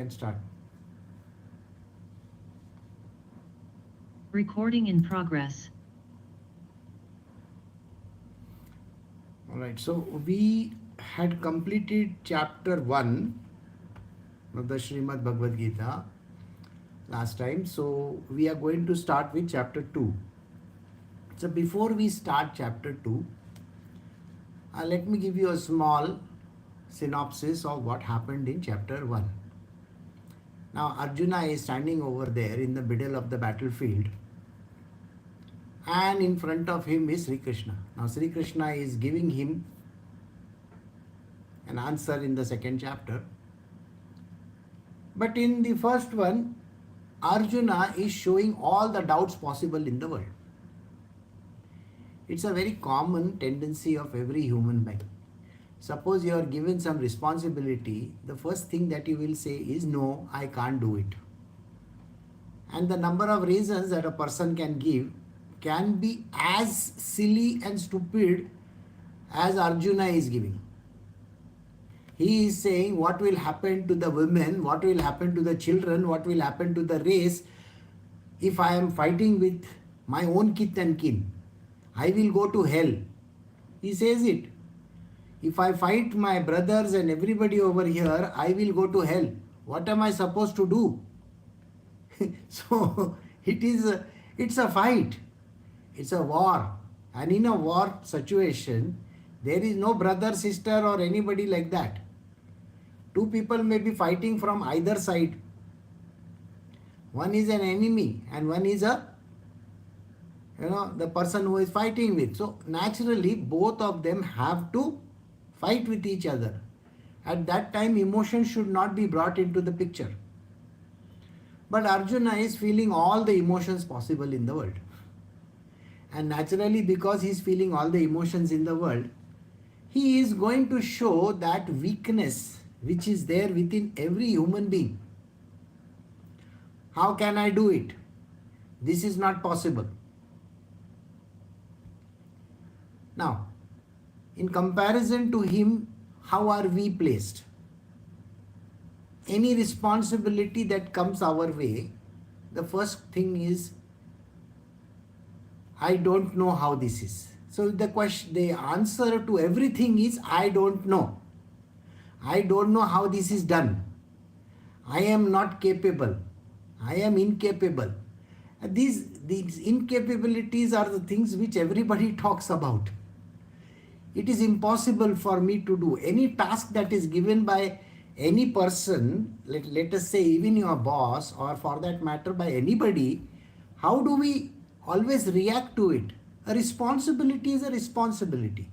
Can start. Recording in progress. All right. So we had completed chapter 1 of the Srimad Bhagavad Gita last time. So we are going to start with chapter 2. So before we start chapter 2, let me give you a small synopsis of what happened in chapter 1. Now Arjuna is standing over there in the middle of the battlefield, and in front of him is Sri Krishna. Now Sri Krishna is giving him an answer in the second chapter. But in the first one, Arjuna is showing all the doubts possible in the world. It's a very common tendency of every human being. Suppose you are given some responsibility, the first thing that you will say is, no, I can't do it. And the number of reasons that a person can give can be as silly and stupid as Arjuna is giving. He is saying what will happen to the women, what will happen to the children, what will happen to the race if I am fighting with my own kith and kin. I will go to hell. He says it. If I fight my brothers and everybody over here, I will go to hell. What am I supposed to do? So it's a fight. It's a war. And in a war situation, there is no brother, sister or anybody like that. Two people may be fighting from either side. One is an enemy and one is the person who is fighting with. So naturally both of them have to fight with each other. At that time emotion should not be brought into the picture. But Arjuna is feeling all the emotions possible in the world. And naturally, because he is feeling all the emotions in the world, he is going to show that weakness which is there within every human being. How can I do it? This is not possible. Now, in comparison to him, how are we placed? Any responsibility that comes our way, the first thing is, I don't know how this is. So the answer to everything is, I don't know. I don't know how this is done. I am not capable. I am incapable. These incapabilities are the things which everybody talks about. It is impossible for me to do any task that is given by any person, let us say even your boss, or for that matter by anybody. How do we always react to it? A responsibility is a responsibility.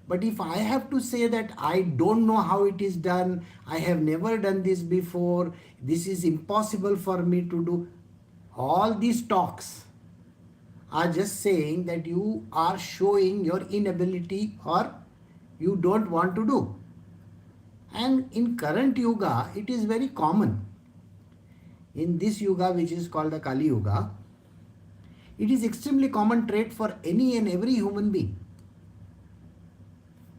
But if I have to say that I don't know how it is done, I have never done this before, this is impossible for me to do, all these talks are just saying that you are showing your inability or you don't want to do. And in current yuga, it is very common. In this yuga, which is called the Kali Yuga, it is extremely common trait for any and every human being.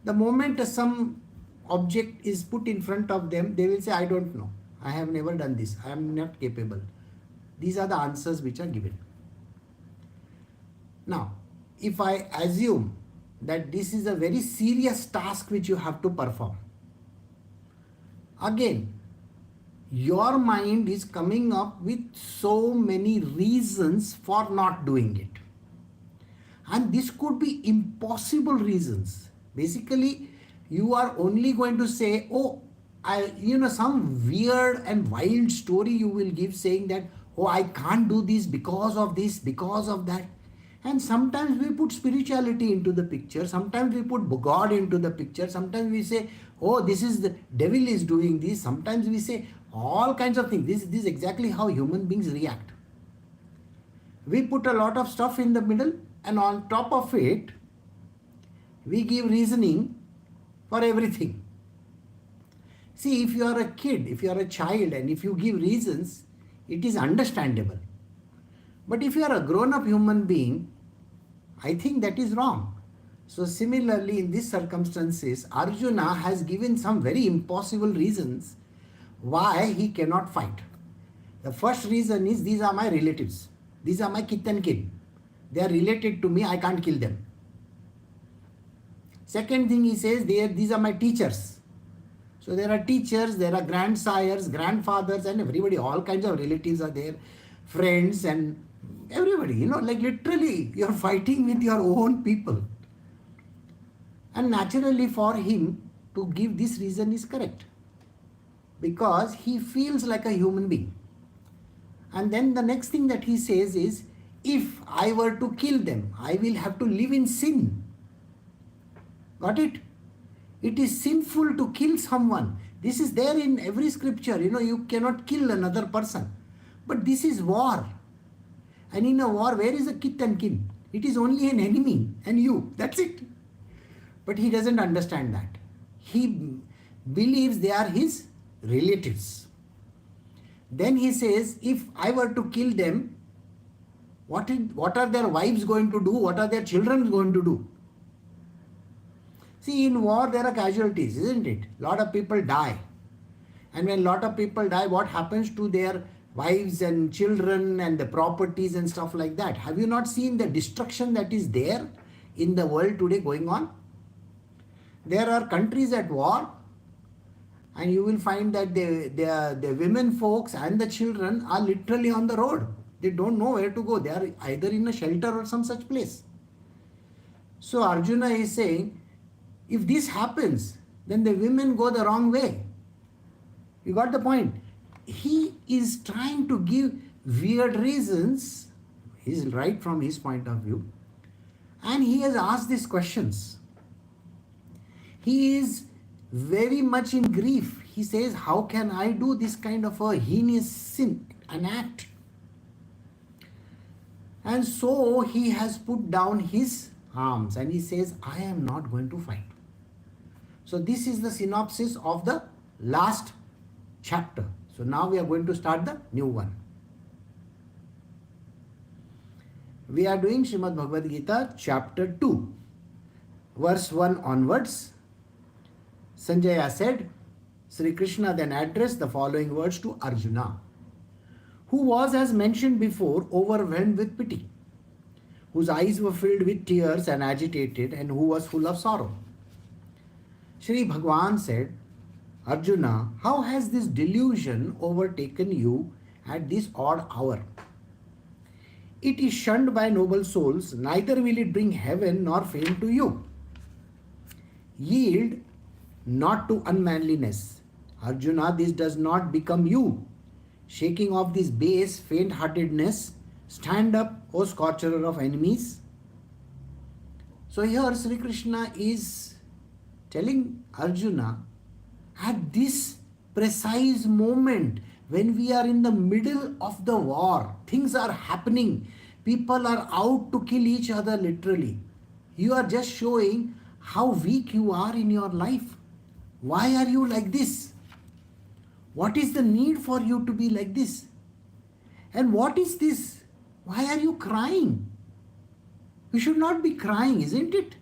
The moment some object is put in front of them, they will say, I don't know. I have never done this. I am not capable. These are the answers which are given. Now, if I assume that this is a very serious task which you have to perform, again, your mind is coming up with so many reasons for not doing it. And this could be impossible reasons. Basically, you are only going to say, some weird and wild story you will give saying that, I can't do this, because of that. And sometimes we put spirituality into the picture. Sometimes we put God into the picture. Sometimes we say, this is the devil is doing this. Sometimes we say all kinds of things. This is exactly how human beings react. We put a lot of stuff in the middle, and on top of it, we give reasoning for everything. See, if you are a kid, if you are a child, and if you give reasons, it is understandable. But if you are a grown-up human being, I think that is wrong. So similarly, in these circumstances, Arjuna has given some very impossible reasons why he cannot fight. The first reason is these are my relatives. These are my kith and kin. They are related to me, I can't kill them. Second thing he says, these are my teachers. So there are teachers, there are grandsires, grandfathers and everybody, all kinds of relatives are there, friends and everybody, like literally you're fighting with your own people. And naturally for him to give this reason is correct, because he feels like a human being. And then the next thing that he says is, if I were to kill them, I will have to live in sin. Got it? It is sinful to kill someone. This is there in every scripture. You cannot kill another person. But this is war. And in a war, where is a kith and kin? It is only an enemy and you. That's it. But he doesn't understand that. He believes they are his relatives. Then he says, if I were to kill them, what are their wives going to do? What are their children going to do? See, in war there are casualties, isn't it? Lot of people die. And when lot of people die, what happens to their wives and children and the properties and stuff like that? Have you not seen the destruction that is there in the world today going on? There are countries at war, and you will find that the women folks and the children are literally on the road. They don't know where to go. They are either in a shelter or some such place. So Arjuna is saying, if this happens, then the women go the wrong way. You got the point? He is trying to give weird reasons. He's right from his point of view. And he has asked these questions. He is very much in grief. He says, how can I do this kind of a heinous sin, an act? And so he has put down his arms and he says, I am not going to fight. So this is the synopsis of the last chapter. So now we are going to start the new one. We are doing Srimad Bhagavad Gita chapter 2, verse 1 onwards. Sanjaya said, Shri Krishna then addressed the following words to Arjuna, who was, as mentioned before, overwhelmed with pity, whose eyes were filled with tears and agitated, and who was full of sorrow. Shri Bhagavan said, Arjuna, how has this delusion overtaken you at this odd hour? It is shunned by noble souls, neither will it bring heaven nor fame to you. Yield not to unmanliness. Arjuna, this does not become you. Shaking off this base faint-heartedness, stand up, O scorcher of enemies. So here Shri Krishna is telling Arjuna, at this precise moment when we are in the middle of the war, things are happening, people are out to kill each other literally. You are just showing how weak you are in your life. Why are you like this? What is the need for you to be like this? And what is this? Why are you crying? You should not be crying, isn't it?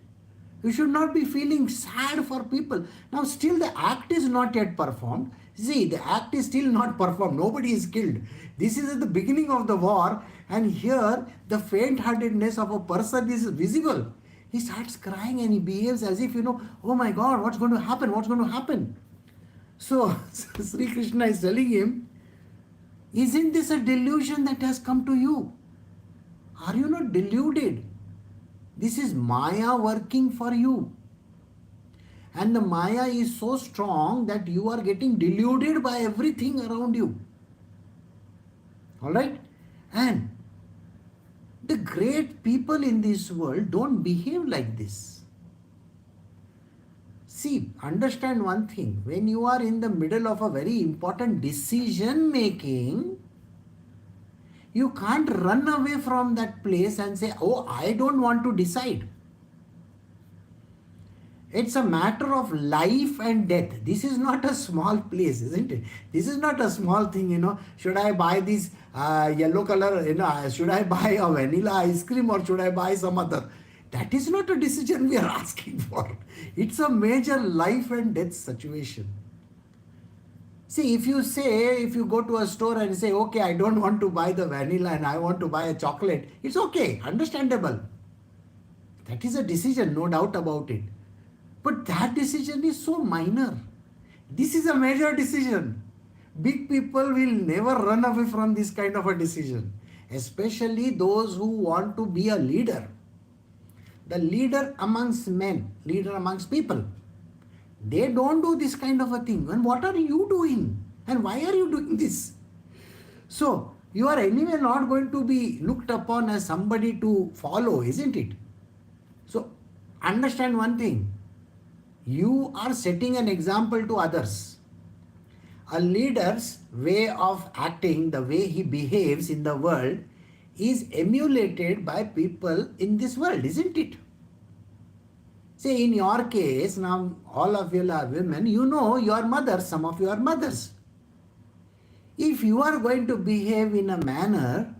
You should not be feeling sad for people. Now still the act is not yet performed. See, the act is still not performed. Nobody is killed. This is at the beginning of the war, and here the faint-heartedness of a person is visible. He starts crying and he behaves as if, oh my God, what's going to happen? What's going to happen? So Sri Krishna is telling him, isn't this a delusion that has come to you? Are you not deluded? This is Maya working for you. And the Maya is so strong that you are getting deluded by everything around you. Alright? And the great people in this world don't behave like this. See, understand one thing. When you are in the middle of a very important decision making, you can't run away from that place and say, oh, I don't want to decide. It's a matter of life and death. This is not a small place, isn't it? This is not a small thing, Should I buy this yellow color, should I buy a vanilla ice cream or should I buy some other? That is not a decision we are asking for. It's a major life and death situation. See, if you go to a store and say, okay, I don't want to buy the vanilla and I want to buy a chocolate, it's okay, understandable. That is a decision, no doubt about it. But that decision is so minor. This is a major decision. Big people will never run away from this kind of a decision, especially those who want to be a leader. The leader amongst men, leader amongst people. They don't do this kind of a thing. And what are you doing? And why are you doing this? So, you are anyway not going to be looked upon as somebody to follow, isn't it? So, understand one thing. You are setting an example to others. A leader's way of acting, the way he behaves in the world, is emulated by people in this world, isn't it? Say in your case, now all of you are women, you know your mothers, some of you are mothers. If you are going to behave in a manner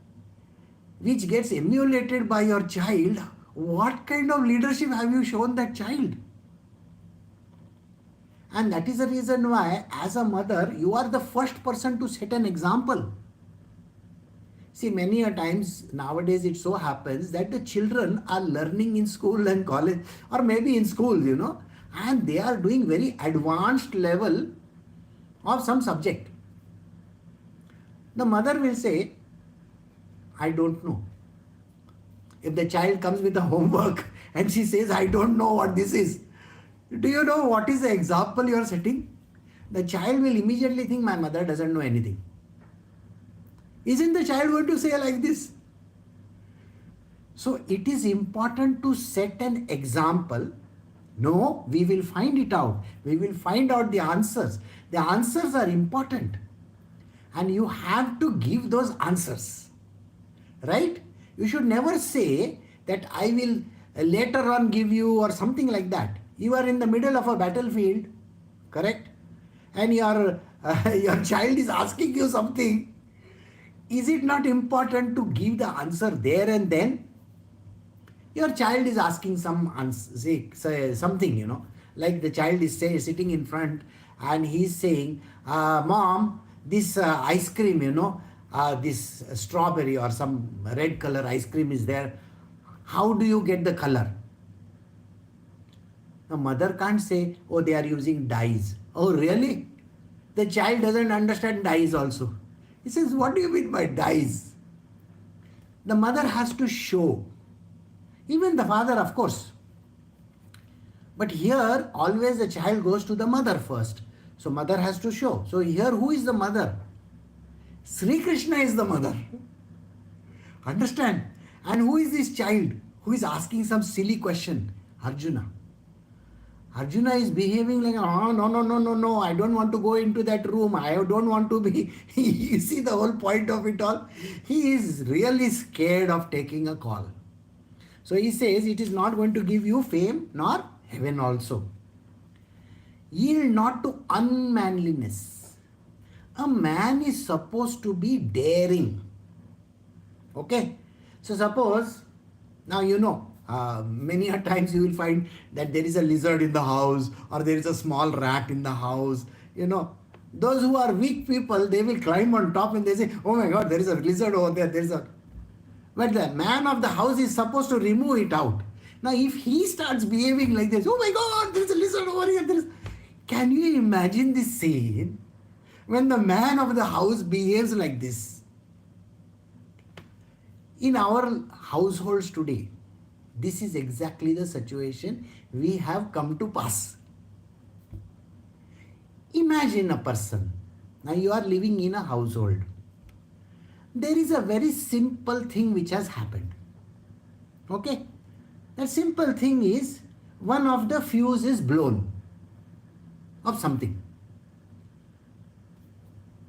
which gets emulated by your child, what kind of leadership have you shown that child? And that is the reason why, as a mother, you are the first person to set an example. See, many a times nowadays it so happens that the children are learning in school and college, or maybe in school, and they are doing very advanced level of some subject. The mother will say, I don't know. If the child comes with a homework and she says, I don't know what this is, do you know what is the example you are setting? The child will immediately think, my mother doesn't know anything. Isn't the child going to say like this? So it is important to set an example. No, we will find it out. We will find out the answers. The answers are important. And you have to give those answers. Right? You should never say that I will later on give you or something like that. You are in the middle of a battlefield, correct? And your child is asking you something. Is it not important to give the answer there and then? Your child is asking some answer, say something, like the child is sitting in front and he's saying, Mom, this ice cream, this strawberry or some red color ice cream is there. How do you get the color? The mother can't say, oh, they are using dyes. Oh, really? The child doesn't understand dyes also. He says, what do you mean by dyes? The mother has to show. Even the father, of course. But here, always the child goes to the mother first. So mother has to show. So here, who is the mother? Shri Krishna is the mother. Understand? And who is this child who is asking some silly question? Arjuna. Arjuna is behaving like, oh, no, I don't want to go into that room. I don't want to be. You see the whole point of it all? He is really scared of taking a call. So he says, it is not going to give you fame nor heaven also. Yield not to unmanliness. A man is supposed to be daring. Okay? So suppose, now many a times you will find that there is a lizard in the house or there is a small rat in the house. Those who are weak people, they will climb on top and they say, oh my God, there is a lizard over there. But the man of the house is supposed to remove it out. Now if he starts behaving like this, oh my God, there is a lizard over here. Can you imagine this scene? When the man of the house behaves like this. In our households today, this is exactly the situation we have come to pass. Imagine a person. Now you are living in a household. There is a very simple thing which has happened. Okay? That simple thing is one of the fuse is blown of something.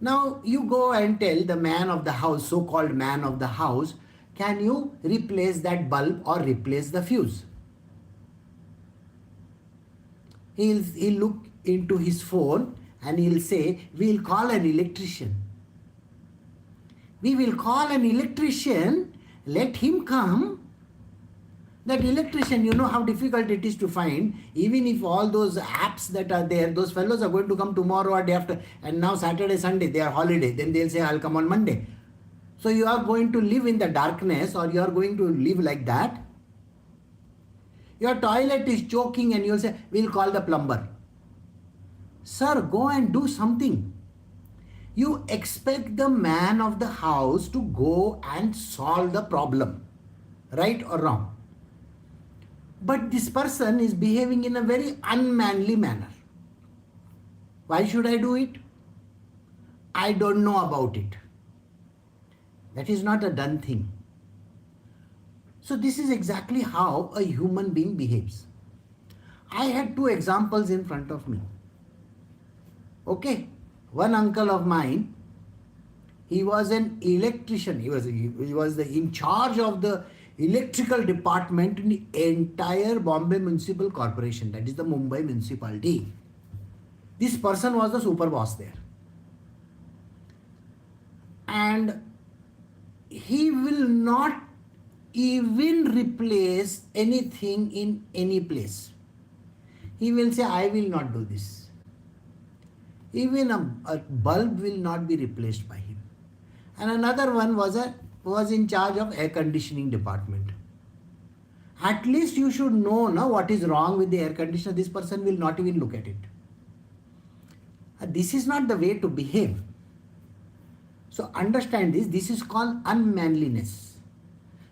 Now you go and tell the man of the house, so-called man of the house, can you replace that bulb or replace the fuse? He'll look into his phone and he'll say, we'll call an electrician. We will call an electrician, let him come That electrician, you know how difficult it is to find, even if all those apps that are there, those fellows are going to come tomorrow or day after, and now Saturday, Sunday, they are holiday, then they'll say, I'll come on Monday. So you are going to live in the darkness, or you are going to live like that. Your toilet is choking and you'll say, we'll call the plumber. Sir, go and do something. You expect the man of the house to go and solve the problem. Right or wrong? But this person is behaving in a very unmanly manner. Why should I do it? I don't know about it. That is not a done thing. So this is exactly how a human being behaves. I had two examples in front of me. Okay, one uncle of mine, he was an electrician. He was in charge of the electrical department in the entire Bombay Municipal Corporation, that is the Mumbai municipality. This person was the super boss there. And he will not even replace anything in any place. He will say, I will not do this. Even a bulb will not be replaced by him. And another one was in charge of air conditioning department. At least you should know now what is wrong with the air conditioner. This person will not even look at it. This is not the way to behave. So understand this. This is called unmanliness.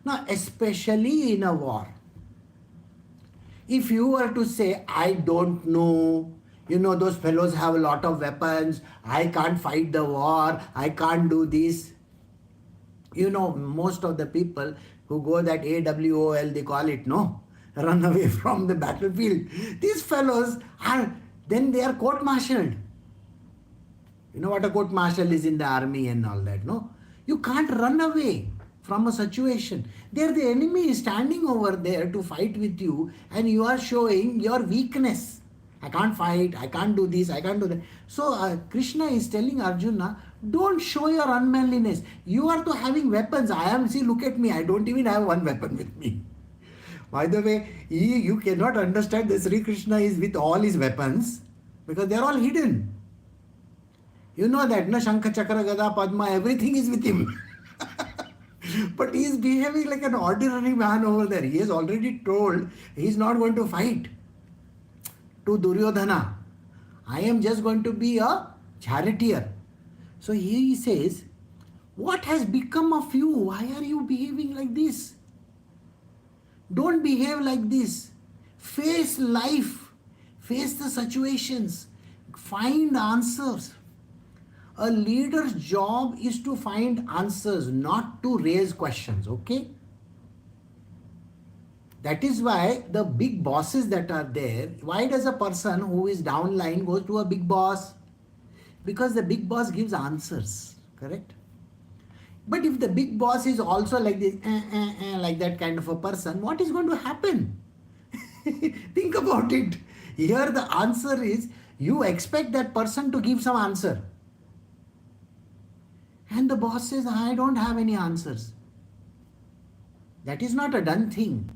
Now, especially in a war. If you were to say, I don't know, those fellows have a lot of weapons, I can't fight the war, I can't do this. Most of the people who go that AWOL, they call it, run away from the battlefield. These fellows they are court-martialed. You know what a court-martial is in the army and all that, no? You can't run away from a situation. There the enemy is standing over there to fight with you, and you are showing your weakness. I can't fight, I can't do this, I can't do that. So Krishna is telling Arjuna, don't show your unmanliness. You are to having weapons. Look at me, I don't even have one weapon with me. By the way, you cannot understand that Shri Krishna is with all his weapons because they are all hidden. You know that, Shankha, Chakra, Gada, Padma, everything is with him. But he is behaving like an ordinary man over there. He has already told he is not going to fight. To Duryodhana, I am just going to be a charioteer. So he says, what has become of you? Why are you behaving like this? Don't behave like this. Face life. Face the situations. Find answers. A leader's job is to find answers, not to raise questions, okay? That is why the big bosses that are there, why does a person who is downline go to a big boss? Because the big boss gives answers, correct? But if the big boss is also like this, like that kind of a person, what is going to happen? Think about it. Here the answer is, you expect that person to give some answer. And the boss says, I don't have any answers. That is not a done thing.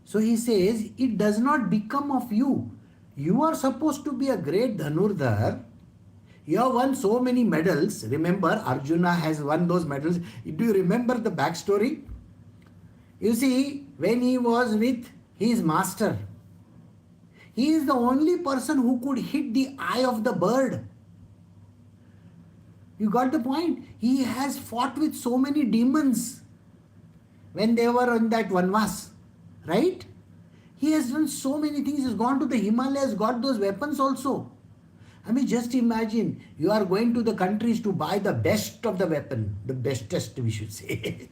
So he says, it does not become of you. You are supposed to be a great Dhanurdhar. You have won so many medals. Remember, Arjuna has won those medals. Do you remember the backstory? You see, when he was with his master, he is the only person who could hit the eye of the bird. You got the point? He has fought with so many demons when they were on that Vanvas. Right? He has done so many things. He has gone to the Himalayas, got those weapons also. Just imagine, you are going to the countries to buy the best of the weapon, the bestest we should say.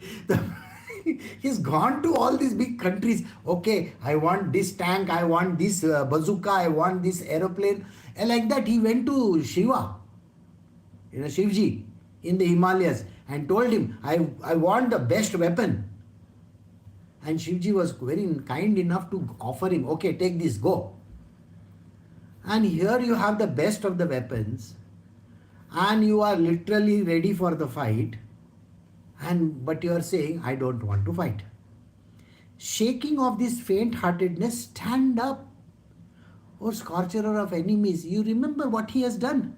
He's gone to all these big countries. Okay, I want this tank, I want this bazooka, I want this aeroplane. And like that, he went to Shiva, Shivji in the Himalayas and told him, I want the best weapon. And Shivji was very kind enough to offer him, okay, take this, go. And here you have the best of the weapons and you are literally ready for the fight. But you are saying, I don't want to fight. Shaking of this faint-heartedness, stand up, O scorcher of enemies. You remember what he has done?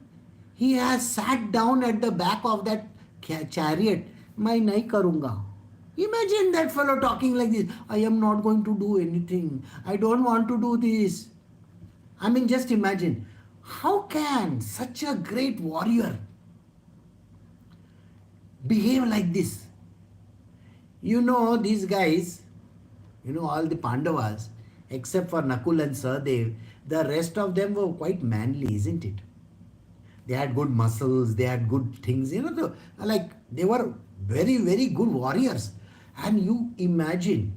He has sat down at the back of that chariot. मैं नहीं करूँगा. Imagine that fellow talking like this. I am not going to do anything. I don't want to do this. I mean, just imagine. How can such a great warrior behave like this? You know, these guys, all the Pandavas, except for Nakul and Sahadev, the rest of them were quite manly, isn't it? They had good muscles, they had good things, they were very, very good warriors. And you imagine,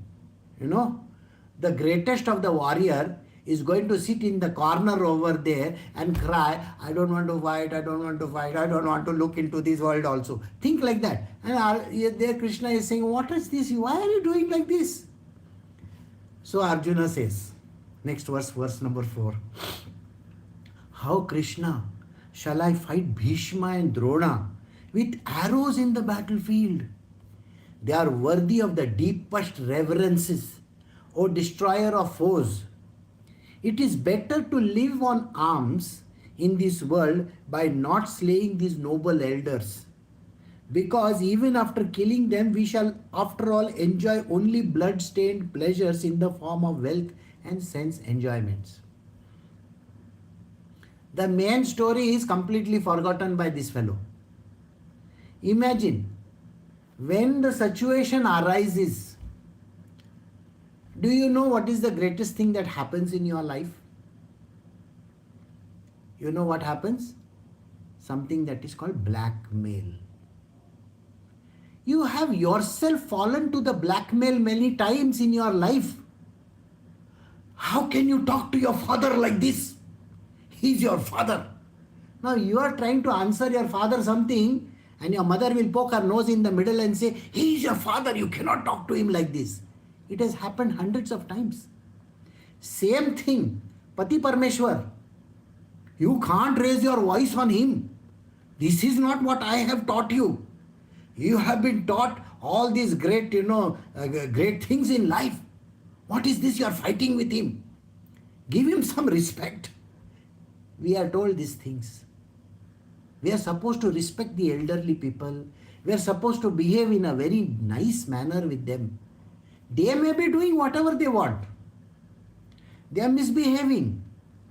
the greatest of the warrior is going to sit in the corner over there and cry, I don't want to fight, I don't want to fight, I don't want to look into this world also. Think like that. And there Krishna is saying, what is this? Why are you doing like this? So Arjuna says, next verse number 4. How, Krishna, shall I fight Bhishma and Drona with arrows in the battlefield? They are worthy of the deepest reverences, O destroyer of foes. It is better to live on alms in this world by not slaying these noble elders. Because even after killing them, we shall after all enjoy only blood-stained pleasures in the form of wealth and sense enjoyments. The main story is completely forgotten by this fellow. Imagine, when the situation arises, do you know what is the greatest thing that happens in your life? You know what happens? Something that is called blackmail. You have yourself fallen to the blackmail many times in your life. How can you talk to your father like this? He's your father. Now you are trying to answer your father something, and your mother will poke her nose in the middle and say, he is your father, you cannot talk to him like this. It has happened hundreds of times. Same thing, Pati Parmeshwar. You can't raise your voice on him. This is not what I have taught you. You have been taught all these great, great things in life. What is this you are fighting with him? Give him some respect. We are told these things. We are supposed to respect the elderly people. We are supposed to behave in a very nice manner with them. They may be doing whatever they want. They are misbehaving.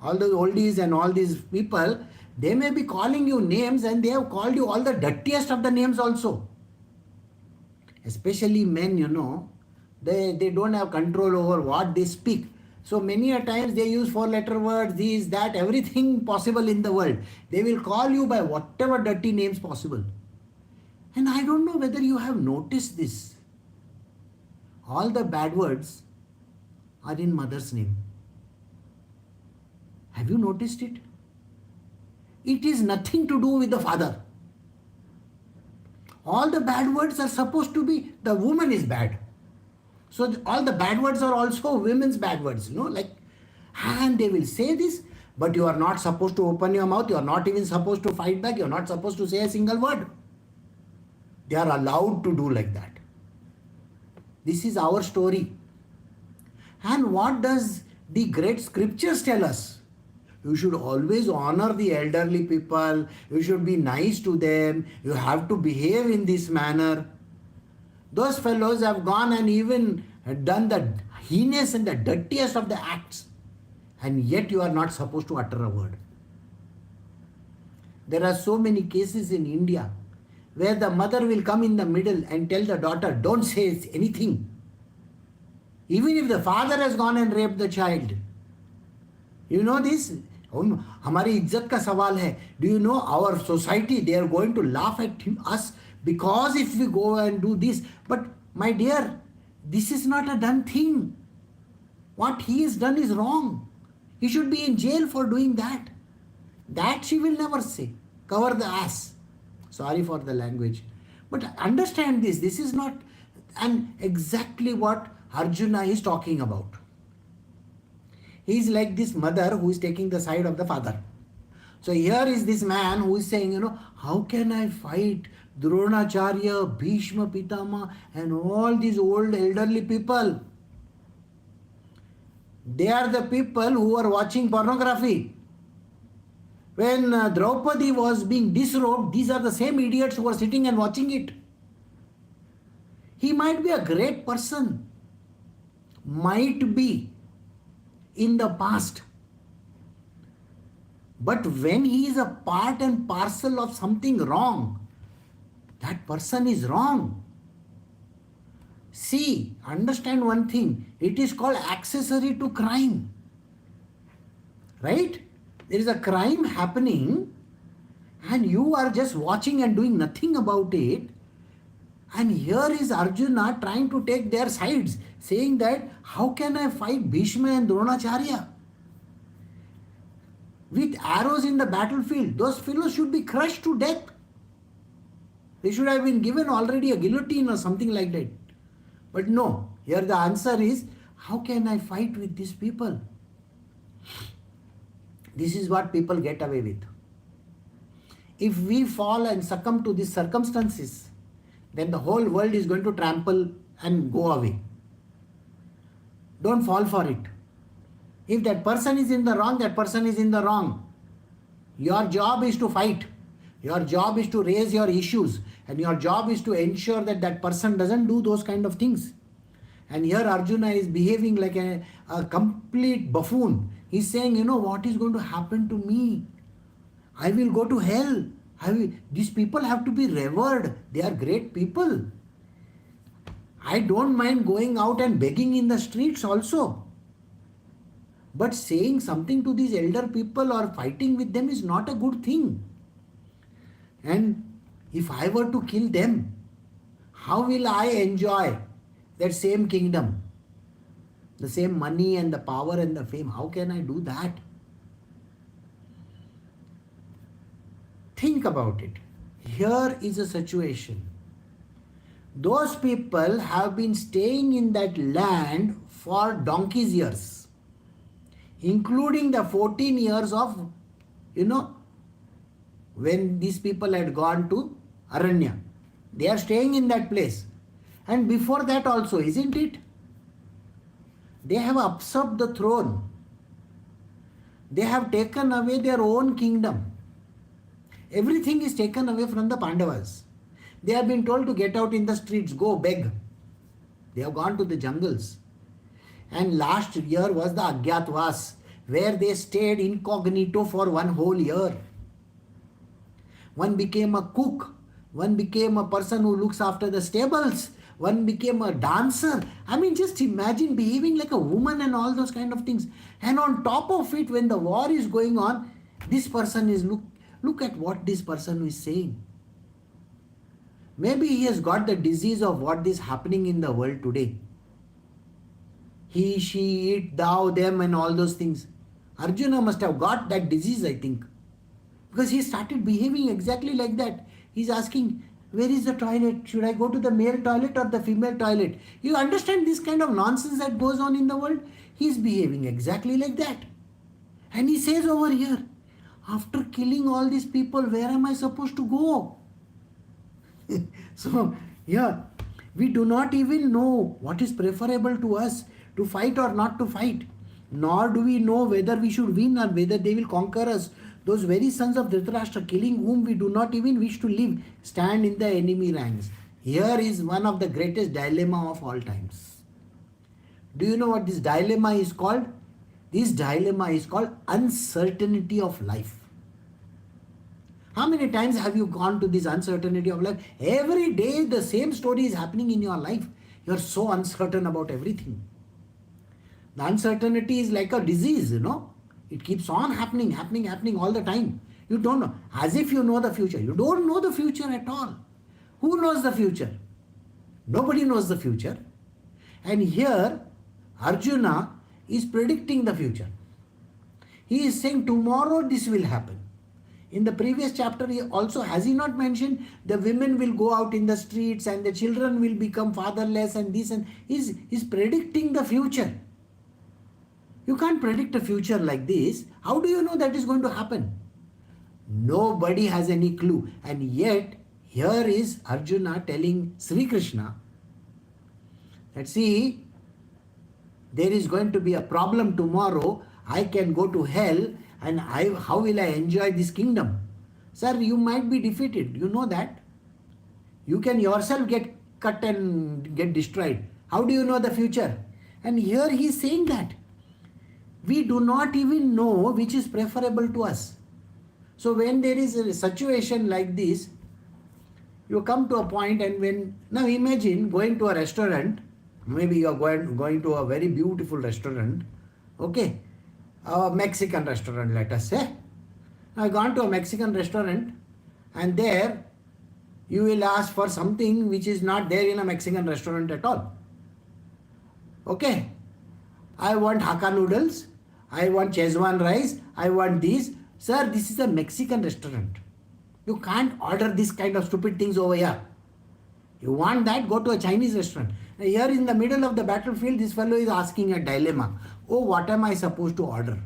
All the oldies and all these people, they may be calling you names, and they have called you all the dirtiest of the names also. Especially men, they don't have control over what they speak. So many a times they use 4-letter words, this, that, everything possible in the world. They will call you by whatever dirty names possible. And I don't know whether you have noticed this. All the bad words are in mother's name. Have you noticed it? It is nothing to do with the father. All the bad words are supposed to be, the woman is bad. So all the bad words are also women's bad words, and they will say this, but you are not supposed to open your mouth, you are not even supposed to fight back, you are not supposed to say a single word. They are allowed to do like that. This is our story. And what does the great scriptures tell us? You should always honor the elderly people, you should be nice to them, you have to behave in this manner. Those fellows have gone and even done the heinous and the dirtiest of the acts, and yet you are not supposed to utter a word. There are so many cases in India where the mother will come in the middle and tell the daughter, don't say anything. Even if the father has gone and raped the child. You know this? हमारी इज्जत का सवाल है. Do you know our society, they are going to laugh at us because if we go and do this. But my dear, this is not a done thing. What he has done is wrong. He should be in jail for doing that. That she will never say. Cover the ass. Sorry for the language. But understand this. This is not exactly what Arjuna is talking about. He is like this mother who is taking the side of the father. So here is this man who is saying, how can I fight Dronacharya, Bhishma Pitama and all these old elderly people? They are the people who are watching pornography. When Draupadi was being disrobed, these are the same idiots who are sitting and watching it. He might be a great person, might be in the past. But when he is a part and parcel of something wrong, that person is wrong. See, understand one thing. It is called accessory to crime. Right? There is a crime happening and you are just watching and doing nothing about it. And here is Arjuna trying to take their sides, saying that how can I fight Bhishma and Dronacharya? With arrows in the battlefield, those fellows should be crushed to death. They should have been given already a guillotine or something like that. But no, here the answer is, how can I fight with these people? This is what people get away with. If we fall and succumb to these circumstances, then the whole world is going to trample and go away. Don't fall for it. If that person is in the wrong, that person is in the wrong. Your job is to fight. Your job is to raise your issues. And your job is to ensure that that person doesn't do those kind of things. And here Arjuna is behaving like a complete buffoon. He's saying, you know, what is going to happen to me? I will go to hell. These people have to be revered. They are great people. I don't mind going out and begging in the streets also. But saying something to these elder people or fighting with them is not a good thing. And if I were to kill them, how will I enjoy that same kingdom? The same money and the power and the fame. How can I do that? Think about it. Here is a situation. Those people have been staying in that land for donkey's years, including the 14 years of, when these people had gone to Aranya. They are staying in that place. And before that also, isn't it? They have usurped the throne. They have taken away their own kingdom. Everything is taken away from the Pandavas. They have been told to get out in the streets, go beg. They have gone to the jungles. And last year was the Agyatwas, where they stayed incognito for 1 whole year. One became a cook. One became a person who looks after the stables. One became a dancer. I mean, just imagine behaving like a woman and all those kind of things. And on top of it, when the war is going on, this person is, look at what this person is saying. Maybe he has got the disease of what is happening in the world today. He, she, it, thou, them and all those things. Arjuna must have got that disease, I think. Because he started behaving exactly like that. He's asking, where is the toilet? Should I go to the male toilet or the female toilet? You understand this kind of nonsense that goes on in the world? He's behaving exactly like that. And he says over here, after killing all these people, where am I supposed to go? So, yeah, we do not even know what is preferable to us, to fight or not to fight. Nor do we know whether we should win or whether they will conquer us. Those very sons of Dhritarashtra, killing whom we do not even wish to live, stand in the enemy ranks. Here is one of the greatest dilemma of all times. Do you know what this dilemma is called? This dilemma is called uncertainty of life. How many times have you gone to this uncertainty of life? Every day the same story is happening in your life. You are so uncertain about everything. The uncertainty is like a disease, It keeps on happening all the time. You don't know. As if you know the future. You don't know the future at all. Who knows the future? Nobody knows the future. And here, Arjuna is predicting the future. He is saying tomorrow this will happen. In the previous chapter, he also, has he not mentioned the women will go out in the streets and the children will become fatherless and this, and he's predicting the future. You can't predict a future like this. How do you know that is going to happen? Nobody has any clue. And yet, here is Arjuna telling Shri Krishna that, see, there is going to be a problem tomorrow, I can go to hell, and how will I enjoy this kingdom? Sir, you might be defeated. You know that. You can yourself get cut and get destroyed. How do you know the future? And here he is saying that we do not even know which is preferable to us. So when there is a situation like this, you come to a point, and now imagine going to a restaurant, maybe you are going to a very beautiful restaurant, okay, a Mexican restaurant, let us say. Now you gone to a Mexican restaurant, and there you will ask for something which is not there in a Mexican restaurant at all. Okay, I want Hakka noodles, I want Szechuan rice, I want these. Sir, this is a Mexican restaurant. You can't order this kind of stupid things over here. You want that, go to a Chinese restaurant. Here in the middle of the battlefield, this fellow is asking a dilemma. Oh, what am I supposed to order?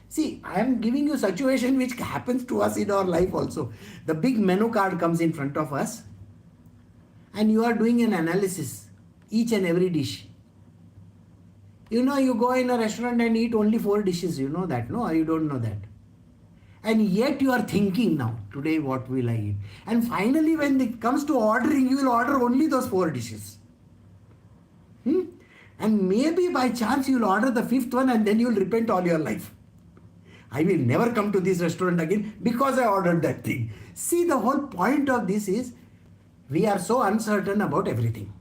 See, I am giving you a situation which happens to us in our life also. The big menu card comes in front of us, and you are doing an analysis, each and every dish. You know, you go in a restaurant and eat only 4 dishes. You know that, no? Or you don't know that. And yet you are thinking now, today what will I eat? And finally when it comes to ordering, you will order only those 4 dishes. And maybe by chance you will order the 5th one, and then you will repent all your life. I will never come to this restaurant again because I ordered that thing. See, the whole point of this is we are so uncertain about everything.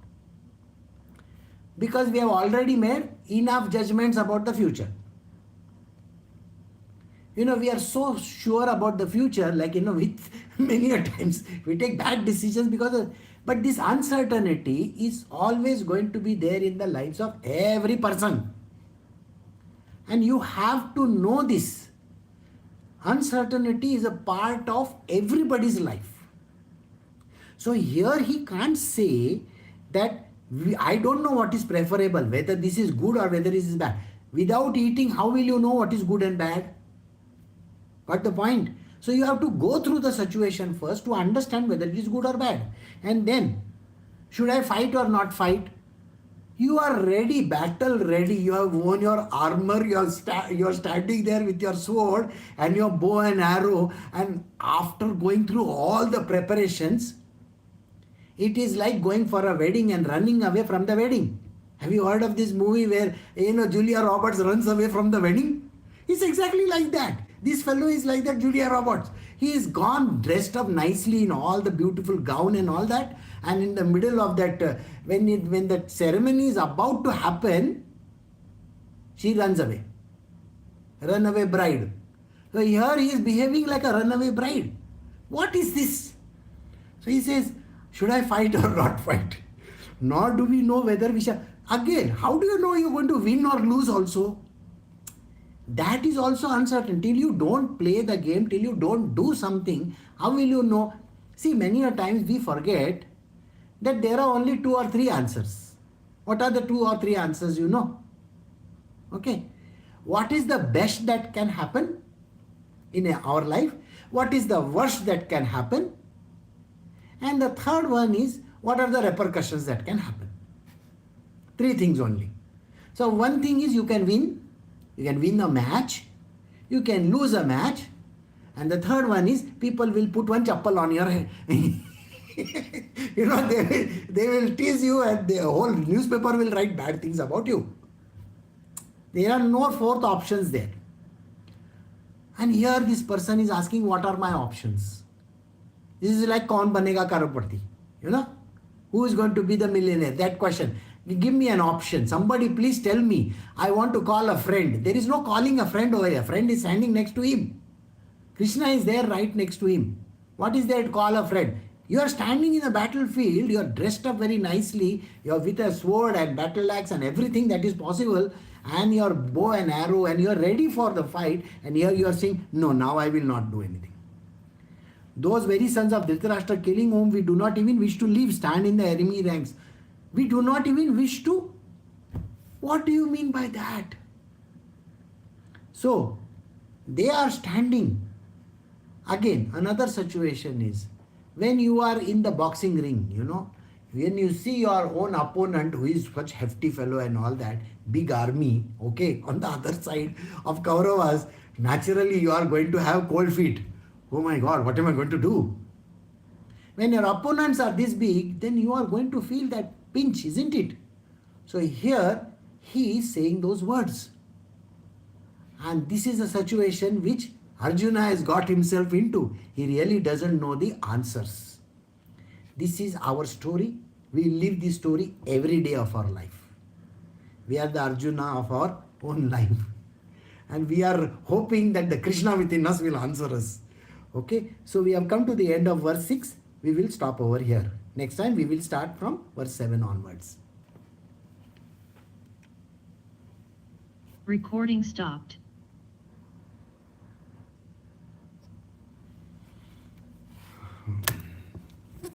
Because we have already made enough judgments about the future. You know, we are so sure about the future, like, with many a times we take bad decisions but this uncertainty is always going to be there in the lives of every person. And you have to know this. Uncertainty is a part of everybody's life. So here he can't say that I don't know what is preferable, whether this is good or whether this is bad. Without eating, how will you know what is good and bad? Got the point? So you have to go through the situation first to understand whether it is good or bad. And then, should I fight or not fight? You are ready, battle ready. You have worn your armor, you are standing there with your sword and your bow and arrow. And after going through all the preparations, it is like going for a wedding and running away from the wedding. Have you heard of this movie where, Julia Roberts runs away from the wedding? It's exactly like that. This fellow is like that, Julia Roberts. He is gone, dressed up nicely in all the beautiful gown and all that. And in the middle of that, when the ceremony is about to happen, she runs away. Runaway bride. So here he is behaving like a runaway bride. What is this? So he says, should I fight or not fight? Nor do we know whether we shall. Again, how do you know you're going to win or lose also? That is also uncertain. Till you don't play the game, till you don't do something, how will you know? See, many a times we forget that there are only 2 or 3 answers. What are the 2 or 3 answers you know? Okay. What is the best that can happen in our life? What is the worst that can happen? And the third one is, what are the repercussions that can happen? 3 things only. So one thing is you can win. You can win a match. You can lose a match. And the third one is people will put one chappal on your head. They will tease you and the whole newspaper will write bad things about you. There are no 4th options there. And here this person is asking, what are my options? This is like kaun banega crorepati. Who is going to be the millionaire? That question. Give me an option. Somebody please tell me. I want to call a friend. There is no calling a friend over here. Friend is standing next to him. Krishna is there right next to him. What is there to call a friend? You are standing in a battlefield. You are dressed up very nicely. You are with a sword and battle axe and everything that is possible. And your bow and arrow. And you are ready for the fight. And here you are saying, no, now I will not do anything. Those very sons of Dhritarashtra killing whom we do not even wish to leave stand in the enemy ranks. We do not even wish to. What do you mean by that? So, they are standing. Again, another situation is when you are in the boxing ring, When you see your own opponent who is such hefty fellow and all that, big army, okay, on the other side of Kauravas, naturally you are going to have cold feet. Oh my God, what am I going to do? When your opponents are this big, then you are going to feel that pinch, isn't it? So here he is saying those words. And this is a situation which Arjuna has got himself into. He really doesn't know the answers. This is our story. We live this story every day of our life. We are the Arjuna of our own life. And we are hoping that the Krishna within us will answer us. Okay, so we have come to the end of verse 6. We will stop over here. Next time we will start from verse 7 onwards. Recording stopped.